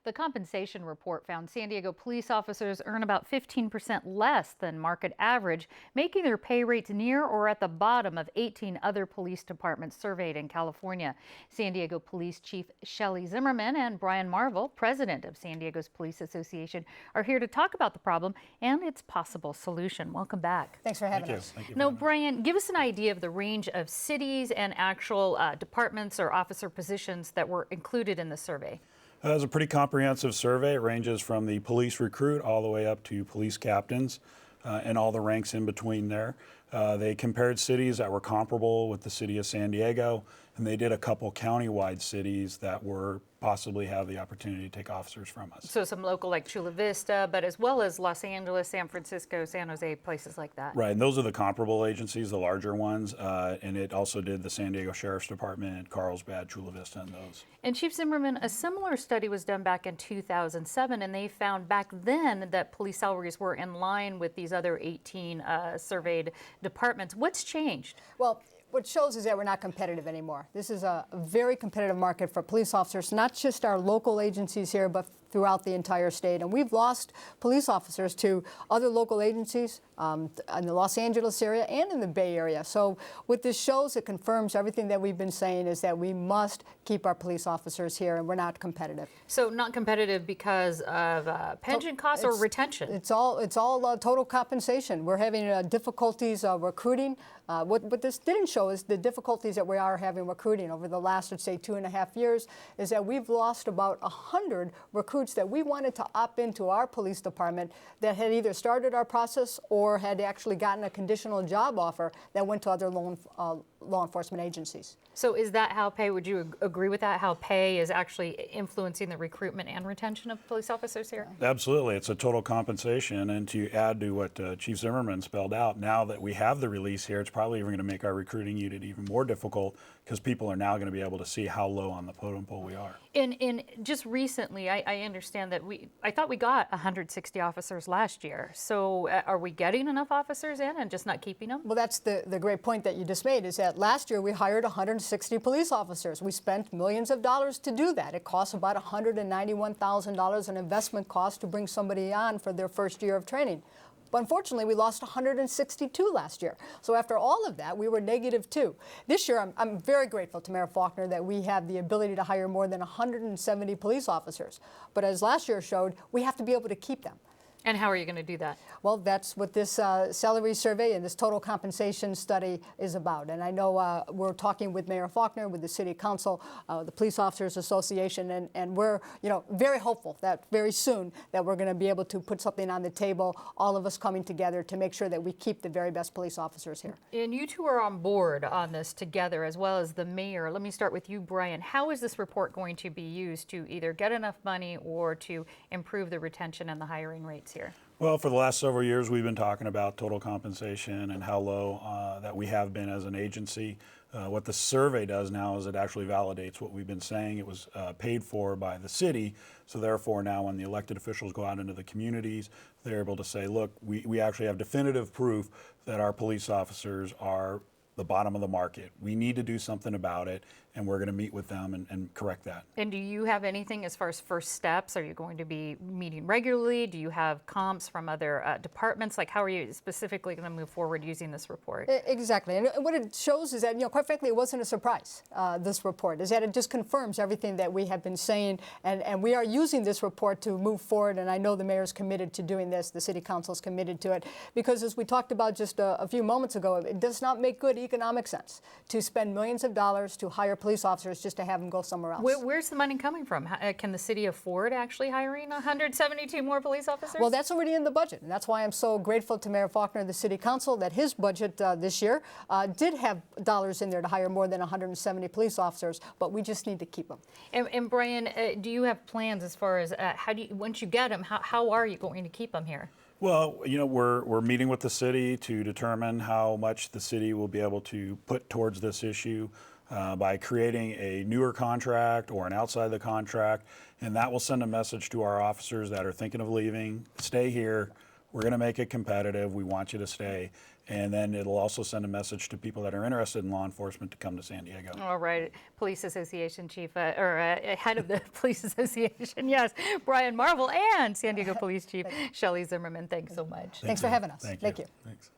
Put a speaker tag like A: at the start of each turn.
A: The compensation report found San Diego police officers earn about 15% less than market average, making their pay rates near or at the bottom of 18 other police departments surveyed in California. San Diego Police Chief Shelley Zimmerman and Brian Marvel, president of San Diego's Police Association, are here to talk about the problem and its possible solution. Welcome back.
B: Thanks for having us.
C: Thank you.
A: Now, Brian, give us an idea of the range of cities and actual departments or officer positions that were included in the survey.
C: It was a pretty comprehensive survey. It ranges from the police recruit all the way up to police captains and all the ranks in between there. They compared cities that were comparable with the city of San Diego, and they did a couple county-wide cities that were possibly have the opportunity to take officers from us.
A: So some local like Chula Vista, but as well as Los Angeles, San Francisco, San Jose, places like that.
C: Right, and those are the comparable agencies, the larger ones, and it also did the San Diego Sheriff's Department, Carlsbad, Chula Vista, and those.
A: And Chief Zimmerman, a similar study was done back in 2007, and they found back then that police salaries were in line with these other 18 surveyed departments. What's changed?
B: Well, what shows is that we're not competitive anymore. This is a very competitive market for police officers, not just our local agencies here, but throughout the entire state. And we've lost police officers to other local agencies in the Los Angeles area and in the Bay Area. So what this shows, it confirms everything that we've been saying, is that we must keep our police officers here, and we're not competitive.
A: So not competitive because of pension costs or retention?
B: It's all total compensation. We're having difficulties recruiting. What this didn't show is the difficulties that we are having recruiting over the last, let's say, 2.5 years, is that we've lost about 100 recruits that we wanted to opt into our police department that had either started our process or had actually gotten a conditional job offer that went to other law enforcement agencies.
A: So is that how pay, would you agree with that, how pay is actually influencing the recruitment and retention of police officers here?
C: Absolutely, it's a total compensation, and to add to what Chief Zimmerman spelled out, now that we have the release here, it's probably even going to make our recruiting unit even more difficult because people are now going to be able to see how low on the totem pole we are.
A: In just recently, I understand that I thought we got 160 officers last year. So are we getting enough officers in and just not keeping them?
B: Well, that's the great point that you just made, is that last year we hired 160 police officers. We spent millions of dollars to do that. It costs about $191,000 in investment cost to bring somebody on for their first year of training. But unfortunately, we lost 162 last year. So after all of that, we were -2. This year, I'm very grateful to Mayor Faulconer that we have the ability to hire more than 170 police officers. But as last year showed, we have to be able to keep them.
A: And how are you going to do that?
B: Well, that's what this salary survey and this total compensation study is about. And I know we're talking with Mayor Faulconer, with the City Council, the Police Officers Association, and we're very hopeful that very soon that we're going to be able to put something on the table, all of us coming together to make sure that we keep the very best police officers here.
A: And you two are on board on this together, as well as the mayor. Let me start with you, Brian. How is this report going to be used to either get enough money or to improve the retention and the hiring rates here?
C: Well, for the last several years, we've been talking about total compensation and how low that we have been as an agency. What the survey does now is it actually validates what we've been saying. It was paid for by the city, so therefore now when the elected officials go out into the communities, they're able to say, look, we actually have definitive proof that our police officers are the bottom of the market. We need to do something about it, and we're going to meet with them and correct that.
A: And do you have anything as far as first steps? Are you going to be meeting regularly? Do you have comps from other departments? Like, how are you specifically going to move forward using this report?
B: Exactly. And what it shows is that, quite frankly, it wasn't a surprise, this report, is that it just confirms everything that we have been saying. And we are using this report to move forward. And I know the mayor's committed to doing this. The city council's committed to it. Because as we talked about just a few moments ago, it does not make good economic sense to spend millions of dollars to hire police officers just to have them go somewhere else.
A: Where's the money coming from? Can the city afford actually hiring 172 more police officers?
B: Well, that's already in the budget, and that's why I'm so grateful to Mayor Faulconer, the City Council, that his budget this year did have dollars in there to hire more than 170 police officers, but we just need to keep them.
A: And Brian, do you have plans as far as once you get them, how are you going to keep them here?
C: Well, we're meeting with the city to determine how much the city will be able to put towards this issue by creating a newer contract or an outside the contract, and that will send a message to our officers that are thinking of leaving, stay here. We're going to make it competitive. We want you to stay. And then it'll also send a message to people that are interested in law enforcement to come to San Diego.
A: All right, Police Association Chief, head of the Police Association, yes, Brian Marvel, and San Diego Police Chief Shelley Zimmerman. Thanks so much.
B: Thanks for having us.
C: Thank you.
B: Thank you.
C: Thanks.